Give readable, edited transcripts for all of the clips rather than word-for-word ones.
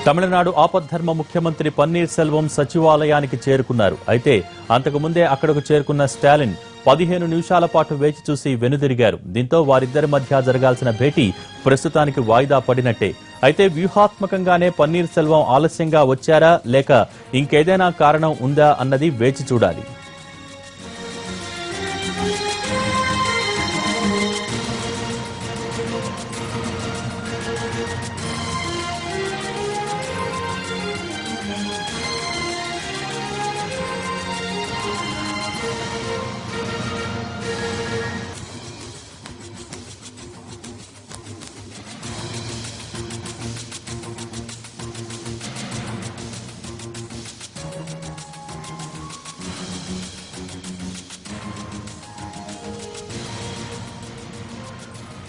తమిళనాడు ఆపద్ధర్మ ముఖ్యమంత్రి పన్నీర్ సెల్వం సచివాలయానికి చేరుకున్నారు. అయితే అంతకుముందే అక్కడకు చేరుకున్న స్టాలిన్ 15 నిమిషాల పాటు వేచి చూసి వెనుదిరిగారు. దీంతో వారిద్దరి మధ్య జరగాల్సిన భేటీ ప్రస్తుతానికి వాయిదా పడినట్టే. అయితే వ్యూహాత్మకంగానే పన్నీర్ సెల్వం ఆలస్యంగా వచ్చారా లేక ఇంకేదైనా కారణం ఉందా అన్నది వేచి చూడాలి.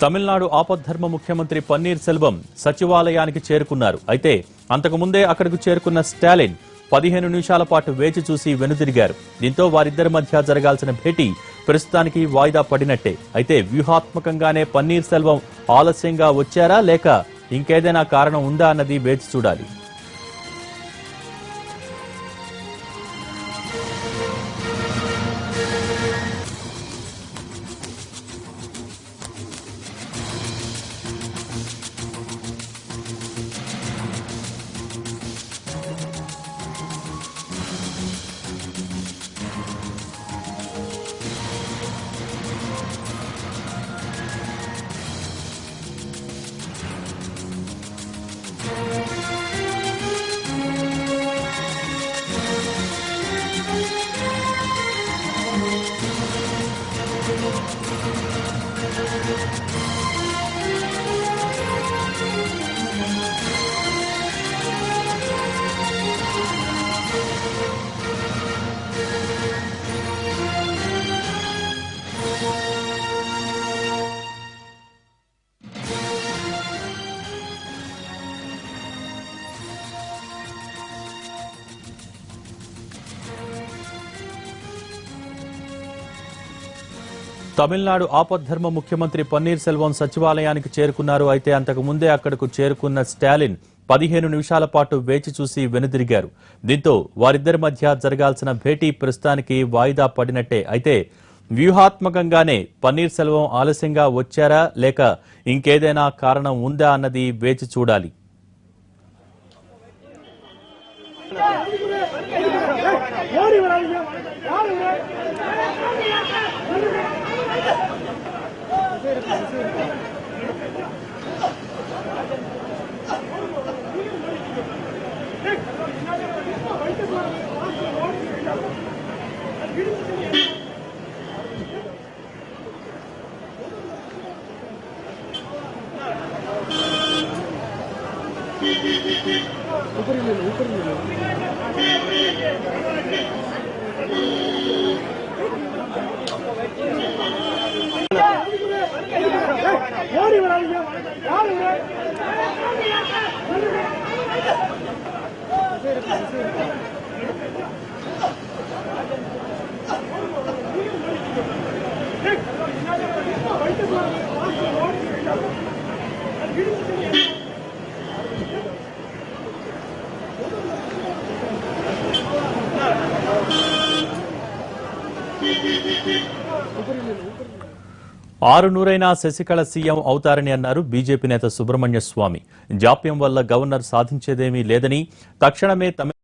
తమిళనాడు ఆపద్ధర్మ ముఖ్యమంత్రి పన్నీర్ సెల్వం సచివాలయానికి చేరుకున్నారు. అయితే అంతకుముందే అక్కడకు చేరుకున్న స్టాలిన్ 15 నిమిషాల పాటు వేచి చూసి వెనుదిరిగారు. దీంతో వారిద్దరి మధ్య జరగాల్సిన భేటీ ప్రస్తుతానికి వాయిదా పడినట్టే. అయితే వ్యూహాత్మకంగానే పన్నీర్ సెల్వం ఆలస్యంగా వచ్చారా లేక ఇంకేదైనా కారణం ఉందా అన్నది వేచి చూడాలి. తమిళనాడు ఆపద్ధర్మ ముఖ్యమంత్రి పన్నీర్ సెల్వం సచివాలయానికి చేరుకున్నారు. అయితే అంతకు ముందే అక్కడకు చేరుకున్న స్టాలిన్ 15 నిమిషాల పాటు వేచి చూసి వెనుదిరిగారు. దీంతో వారిద్దరి మధ్య జరగాల్సిన భేటీ ప్రస్తుతానికి వాయిదా పడినట్టే. అయితే వ్యూహాత్మకంగానే పన్నీర్ సెల్వం ఆలస్యంగా వచ్చారా లేక ఇంకేదైనా కారణం ఉందా అన్నది వేచి చూడాలి. ఆరునూరైనా శశికళ సీఎం అవుతారని అన్నారు బీజేపీ నేత సుబ్రహ్మణ్య స్వామి. జాప్యం వల్ల గవర్నర్ సాధించేదేమీ లేదని తక్షణమే